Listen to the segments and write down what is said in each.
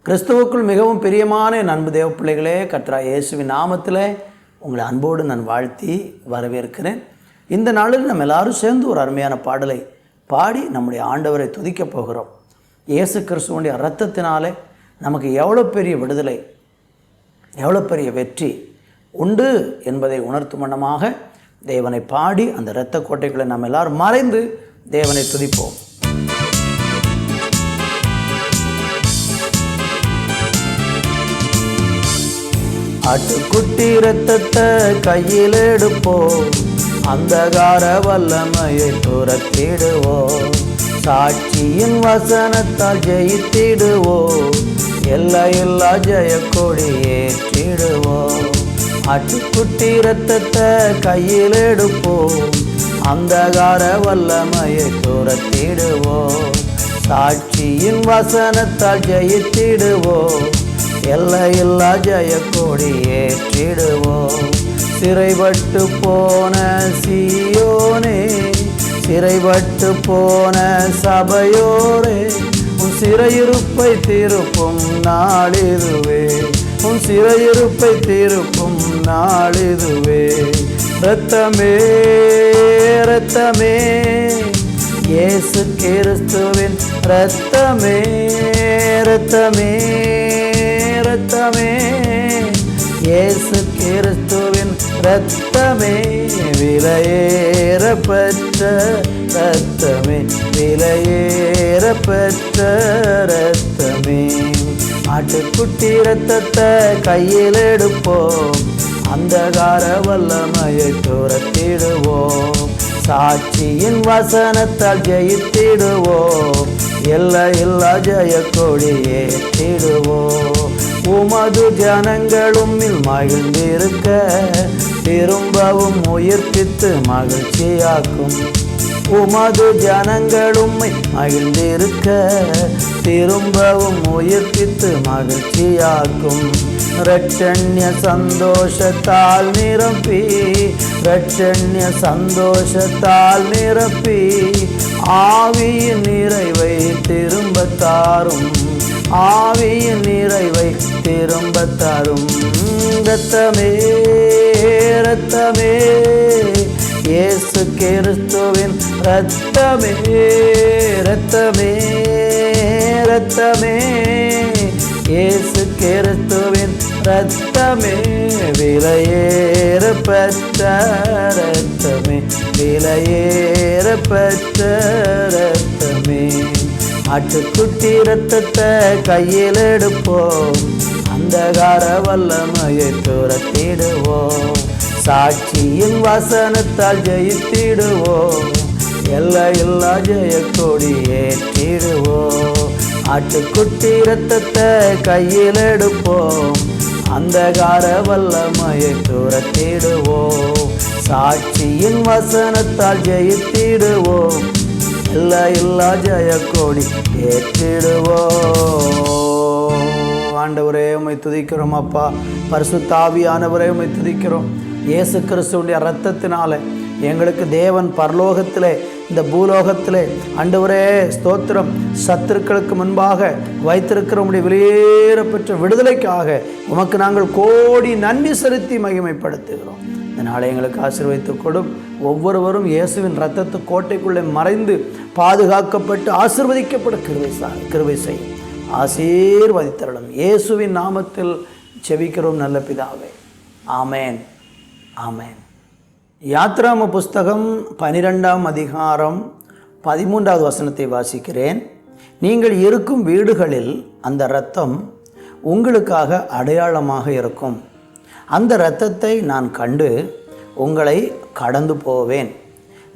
கிறிஸ்துவுக்குள் மிகவும் பிரியமான என் அன்பு தேவ பிள்ளைகளே, கர்த்தராகிய இயேசுவின் நாமத்தில் உங்களை அன்போடு நான் வாழ்த்தி வரவேற்கிறேன். இந்த நாளில் நம்ம எல்லாரும் சேர்ந்து ஒரு அருமையான பாடலை பாடி நம்முடைய ஆண்டவரை துதிக்கப் போகிறோம். இயேசு கிறிஸ்துவனுடைய இரத்தத்தினாலே நமக்கு எவ்வளோ பெரிய விடுதலை, எவ்வளோ பெரிய வெற்றி உண்டு என்பதை உணர்த்தும் வண்ணமாக தேவனை பாடி அந்த இரத்த கோட்டைகளை நம்ம எல்லாரும் மறைந்து தேவனை துதிப்போம். ஆட்டுக்குட்டி இரத்தத்தை கையில் எடுப்போம், அந்தகார வல்லமையை துரத்திடுவோம், சாட்சியின் வசனத்தால் ஜெயித்திடுவோம், எல்லையில்லா ஜெயக்கொடி ஏற்றிடுவோம். ஆட்டுக்குட்டி இரத்தத்தை கையில் எடுப்போம், அந்தகார வல்லமையை துரத்திடுவோம், சாட்சியின் வசனத்தால் ஜெயித்திடுவோம், எல்லையில்லா ஜெயக்கொடி ஏற்றிடுவோம். சிறைப்பட்டு போன சீயோனே, சிறைப்பட்டு போன சபையோரே, உன் சிறையிருப்பை திருப்பும் நாளிதுவே, உன் சிறையிருப்பை திருப்பும் நாளிதுவே. இரத்தமே இரத்தமே இயேசு கிறிஸ்துவின் இரத்தமே, இரத்தமே இரத்தமே இயேசு கிறிஸ்துவின் இரத்தமே, விலையேறப்பெற்ற இரத்தமே, விலையேறப்பெற்ற இரத்தமே. ஆட்டுக்குட்டி இரத்தத்தை கையில் எடுப்போம், அந்தகார வல்லமையை துரத்திடுவோம், சாட்சியின் வசனத்தால் ஜெயித்திடுவோம், எல்லையில்லா ஜெயக்கொடி ஏற்றிடுவோம். உமது ஜனங்களும் மகிழ்ந்திருக்க திரும்பவும் உயிர்ப்பித்து மகிழ்ச்சியாக்கும், உமது ஜனங்களும் மகிழ்ந்திருக்க திரும்பவும் உயிர்ப்பித்து மகிழ்ச்சியாக்கும். இரட்சண்ய சந்தோஷத்தால் நிரப்பி, இரட்சண்ய சந்தோஷத்தால் நிரப்பி, ஆவியின் நிறைவை திரும்ப தாரும், ஆவியின் நிறைவை திரும்ப தரும். இரத்தமே இரத்தமே இயேசு கிறிஸ்துவின் இரத்தமே, இரத்தமே இரத்தமே இயேசு கிறிஸ்துவின் இரத்தமே, விலையேறப்பெற்ற இரத்தமே, விலையேறப்பெற்ற இரத்தமே. ஆட்டுக்குட்டி இரத்தத்தை கையில் எடுப்போம், அந்தகார வல்லமையை துரத்திடுவோம், சாட்சியின் வசனத்தால் ஜெயித்திடுவோம், எல்லையில்லா ஜெயக்கொடி ஏற்றிடுவோம். ஆட்டுக்குட்டி இரத்தத்தை கையில் எடுப்போம், அந்தகார வல்லமையை துரத்திடுவோம், சாட்சியின் வசனத்தால் ஜெயித்திடுவோம், எல்லையில்லா ஜெயக்கொடி ஏற்றிடுவோம். ஆண்டவரே உம்மை துதிக்கிறோம் அப்பா, பரிசுத்த ஆவியானவரே உம்மை துதிக்கிறோம். இயேசு கிறிஸ்துவுடைய இரத்தத்தினால எங்களுக்கு தேவன் பரலோகத்திலே இந்த பூலோகத்திலே ஆண்டவரே ஸ்தோத்திரம், சத்துருக்களுக்கு முன்பாக வைத்திருக்கிற உம்முடைய வெளியேறப்பெற்ற விடுதலைக்காக உமக்கு நாங்கள் கோடி நன்றி செலுத்தி மகிமைப்படுத்துகிறோம். இந்த நாளை எங்களுக்கு ஆசீர்வதித்துக் கொடும். ஒவ்வொருவரும் இயேசுவின் இரத்தத்து கோட்டைக்குள்ளே மறைந்து பாதுகாக்கப்பட்டு ஆசீர்வதிக்கப்பட கிருபை செய்யும். ஆசீர்வதித்தருளும். இயேசுவின் நாமத்தில் செபிக்கிறோம் நல்ல பிதாவே, ஆமேன் ஆமேன். யாத்ராம புஸ்தகம் 12ஆம் அதிகாரம் 13வது வசனத்தை வாசிக்கிறேன். நீங்கள் இருக்கும் வீடுகளில் அந்த இரத்தம் உங்களுக்காக அடையாளமாக இருக்கும். அந்த இரத்தத்தை நான் கண்டு உங்களை கடந்து போவேன்.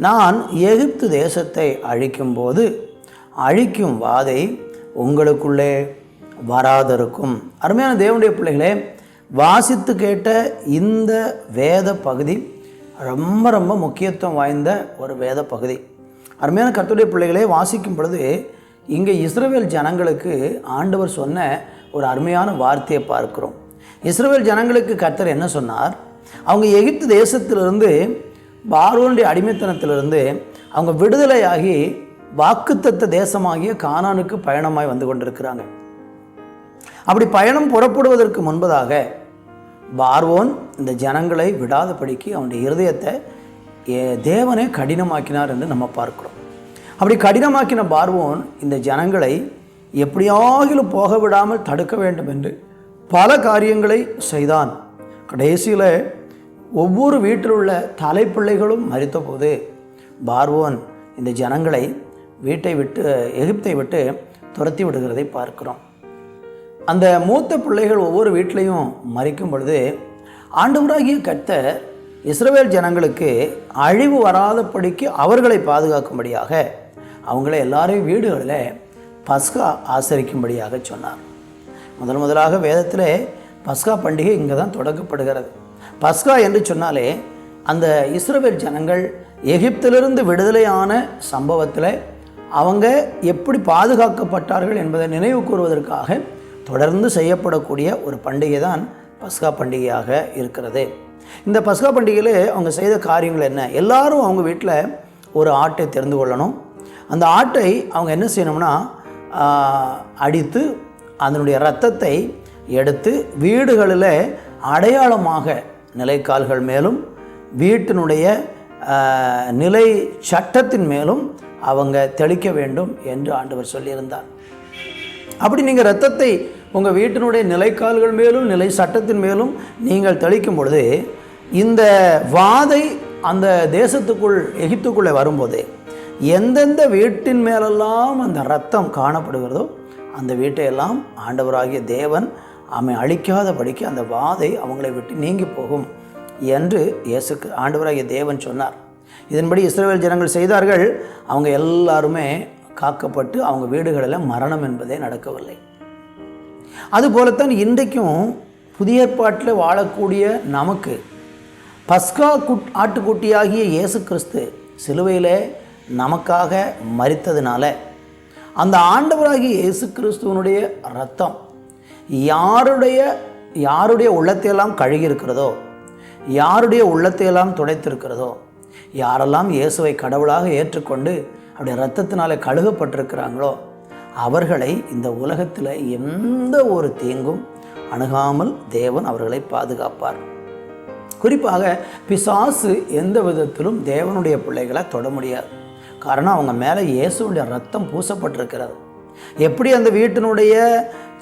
நான் எகிப்து தேசத்தை அழிக்கும்போது அழிக்கும் வாதை உங்களுக்குள்ளே வராதிருக்கும். அருமையான தேவனுடைய பிள்ளைகளே, வாசித்து கேட்ட இந்த வேத பகுதி ரொம்ப ரொம்ப முக்கியத்துவம் வாய்ந்த ஒரு வேத பகுதி. அருமையான கர்த்தருடைய பிள்ளைகளே, வாசிக்கும் பொழுது இங்கே இஸ்ரவேல் ஜனங்களுக்கு ஆண்டவர் சொன்ன ஒரு அருமையான வார்த்தையை பார்க்கிறோம். இஸ்ரவேல் ஜனங்களுக்கு கர்த்தர் என்ன சொன்னார்? அவங்க எகிப்து தேசத்திலிருந்து, பார்வோனுடைய அடிமைத்தனத்திலிருந்து அவங்க விடுதலையாகி வாக்குத்தத்த தேசமாகிய கானானுக்கு பயணமாய் வந்து கொண்டிருக்கிறாங்க. அப்படி பயணம் புறப்படுவதற்கு முன்பதாக பார்வோன் இந்த ஜனங்களை விடாதபடிக்கு அவனுடைய இருதயத்தை தேவனே கடினமாக்கினார் என்று நம்ம பார்க்கிறோம். அப்படி கடினமாக்கின பார்வோன் இந்த ஜனங்களை எப்படியாகிலும் போக விடாமல் தடுக்க வேண்டும் என்று பல காரியங்களை செய்தான். கடைசியில் ஒவ்வொரு வீட்டில் உள்ள தலைப்பிள்ளைகளும் மரித்த போது பார்வோன் இந்த ஜனங்களை எகிப்தை விட்டு துரத்தி விடுகிறதை பார்க்கிறோம். அந்த மூத்த பிள்ளைகள் ஒவ்வொரு வீட்டிலையும் மரிக்கும் பொழுது ஆண்டவராகிய கர்த்தர் இஸ்ரவேல் ஜனங்களுக்கு அழிவு வராதபடிக்கு அவர்களை பாதுகாக்கும்படியாக அவங்களை எல்லாரையும் வீடுகளில் பஸ்கா ஆசரிக்கும்படியாக சொன்னார். முதலாக வேதத்தில் பஸ்கா பண்டிகை இங்கே தான் தொடங்கப்படுகிறது. பஸ்கா என்று சொன்னாலே அந்த இஸ்ரவேல் ஜனங்கள் எகிப்திலிருந்து விடுதலையான சம்பவத்தில் அவங்க எப்படி பாதுகாக்கப்பட்டார்கள் என்பதை நினைவு கூறுவதற்காக தொடர்ந்து செய்யப்படக்கூடிய ஒரு பண்டிகை தான் பஸ்கா பண்டிகையாக இருக்கிறது. இந்த பஸ்கா பண்டிகையில் அவங்க செய்த காரியங்கள் என்ன? எல்லாரும் அவங்க வீட்டில் ஒரு ஆட்டை தெரிந்து கொள்ளணும். அந்த ஆட்டை அவங்க என்ன செய்யணும்னா அடித்து அதனுடைய இரத்தத்தை எடுத்து வீடுகளில் அடையாளமாக நிலைக்கால்கள் மேலும் வீட்டினுடைய நிலை சட்டத்தின் மேலும் அவங்க தெளிக்க வேண்டும் என்று ஆண்டவர் சொல்லியிருந்தார். அப்படி நீங்கள் இரத்தத்தை உங்கள் வீட்டினுடைய நிலைக்கால்கள் மேலும் நிலை சட்டத்தின் மேலும் நீங்கள் தெளிக்கும் பொழுது இந்த வாதை அந்த தேசத்துக்குள் எகிப்துக்குள்ளே வரும்போது எந்தெந்த வீட்டின் மேலெல்லாம் அந்த இரத்தம் காணப்படுகிறதோ அந்த வீட்டையெல்லாம் ஆண்டவராகிய தேவன் அழிக்காதபடிக்கு அந்த வாதை அவங்களை விட்டு நீங்கி போகும் என்று ஆண்டவராகிய தேவன் சொன்னார். இதன்படி இஸ்ரவேல் ஜனங்கள் செய்தார்கள். அவங்க எல்லாருமே காக்கப்பட்டு அவங்க வீடுகளில் மரணம் என்பதே நடக்கவில்லை. அதுபோலத்தான் இன்றைக்கும் புதிய ஏற்பாட்டில் வாழக்கூடிய நமக்கு பஸ்கா ஆட்டுக்குட்டியாகிய இயேசு கிறிஸ்து சிலுவையில் நமக்காக மரித்ததினால அந்த ஆண்டவராகிய இயேசு கிறிஸ்துவனுடைய இரத்தம் யாருடைய உள்ளத்தையெல்லாம் கழுகியிருக்கிறதோ, யாருடைய உள்ளத்தையெல்லாம் துடைத்திருக்கிறதோ, யாரெல்லாம் இயேசுவை கடவுளாக ஏற்றுக்கொண்டு அப்படி இரத்தத்தினால கழுகப்பட்டிருக்கிறாங்களோ அவர்களை இந்த உலகத்தில் எந்த ஒரு தீங்கும் அணுகாமல் தேவன் அவர்களை பாதுகாப்பார். குறிப்பாக பிசாசு எந்த விதத்திலும் தேவனுடைய பிள்ளைகளை தொட முடியாது. காரணம் அவங்க மேலே இயேசுடைய ரத்தம் பூசப்பட்டிருக்கிறது. எப்படி அந்த வீட்டினுடைய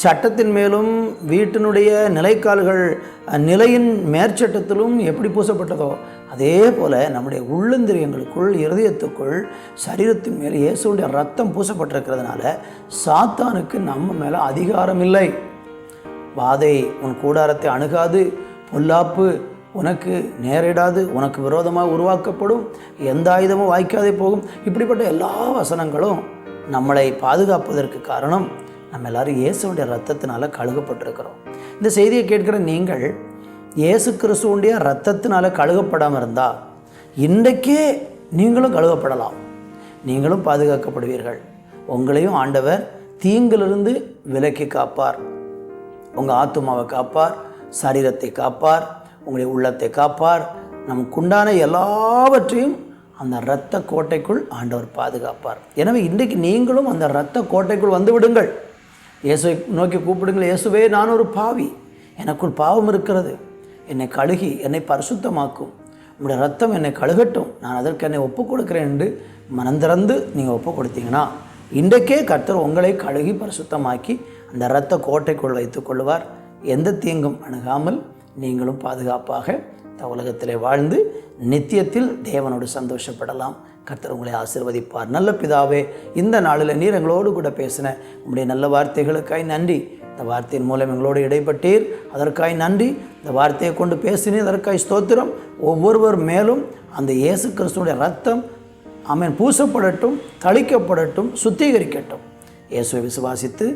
சட்டத்தின் மேலும் வீட்டினுடைய நிலைக்கால்கள் நிலையின் மேற்சட்டத்திலும் எப்படி பூசப்பட்டதோ அதே போல் நம்முடைய உள்ளந்திரியங்களுக்குள் இருதயத்துக்குள் சரீரத்தின் மேல் இயேசுடைய ரத்தம் பூசப்பட்டிருக்கிறதுனால சாத்தானுக்கு நம்ம மேலே அதிகாரம் இல்லை. வாதை உன் கூடாரத்தை அணுகாது, பொல்லாப்பு உனக்கு நேரிடாது, உனக்கு விரோதமாக உருவாக்கப்படும், எந்த ஆயுதமும் வாய்க்காதே போகும். இப்படிப்பட்ட எல்லா வசனங்களும் நம்மளை பாதுகாப்பதற்கு காரணம் நம்ம எல்லாரும் இயேசுடைய ரத்தத்தினால கழுகப்பட்டிருக்கிறோம். இந்த செய்தியை கேட்கிற நீங்கள் இயேசு கிறிஸ்துவுடைய ரத்தத்தினால கழுகப்படாமல் இருந்தால் இன்றைக்கே நீங்களும் கழுகப்படலாம், நீங்களும் பாதுகாக்கப்படுவீர்கள். உங்களையும் ஆண்டவர் தீங்கிலிருந்து விலக்கி காப்பார். உங்கள் ஆத்துமாவை காப்பார், சரீரத்தை காப்பார், உங்களுடைய உள்ளத்தை காப்பார். நமக்குண்டான எல்லாவற்றையும் அந்த இரத்த கோட்டைக்குள் ஆண்டவர் பாதுகாப்பார். எனவே இன்றைக்கு நீங்களும் அந்த இரத்த கோட்டைக்குள் வந்து விடுங்கள். இயேசுவை நோக்கி கூப்பிடுங்கள். இயேசுவே, நான் ஒரு பாவி, எனக்குள் பாவம் இருக்கிறது, என்னை கழுகி என்னை பரிசுத்தமாக்கும், உங்களுடைய ரத்தம் என்னை கழுகட்டும், நான் அதற்கு என்னை ஒப்புக் கொடுக்கிறேன் என்று மனந்திறந்து நீங்கள் ஒப்புக் கொடுத்தீங்கன்னா இன்றைக்கே கர்த்தர் உங்களை கழுகி பரிசுத்தமாக்கி அந்த இரத்த கோட்டைக்குள் வைத்துக் கொள்வார். எந்த தீங்கும் அணுகாமல் நீங்களும் பாதுகாப்பாக இந்த உலகத்திலே வாழ்ந்து நித்தியத்தில் தேவனோடு சந்தோஷப்படலாம். கர்த்தர் உங்களை ஆசீர்வதிப்பார். நல்ல பிதாவே, இந்த நாளில் நீர் எங்களோடு கூட பேசின உங்களுடைய நல்ல வார்த்தைகளுக்காய் நன்றி. இந்த வார்த்தையின் மூலம் எங்களோடு இடைப்பட்டீர், அதற்காய் நன்றி. இந்த வார்த்தையை கொண்டு பேசினீர், அதற்காய் ஸ்தோத்திரம். ஒவ்வொருவர் மேலும் அந்த இயேசு கிறிஸ்துடைய ரத்தம் பூசப்படட்டும், தளிக்கப்படட்டும், சுத்திகரிக்கட்டும். இயேசுவை விசுவாசித்து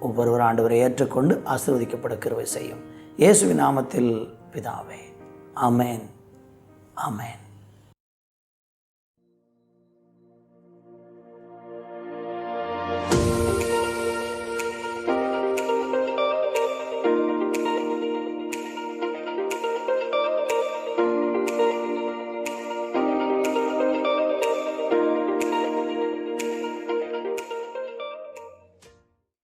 ஒவ்வொருவர் ஆண்டவரை ஏற்றுக்கொண்டு ஆசீர்வதிக்கப்பட கிருபை செய்யும். இயேசுவின் நாமத்தில் பிதாவே, ஆமென், ஆமென்.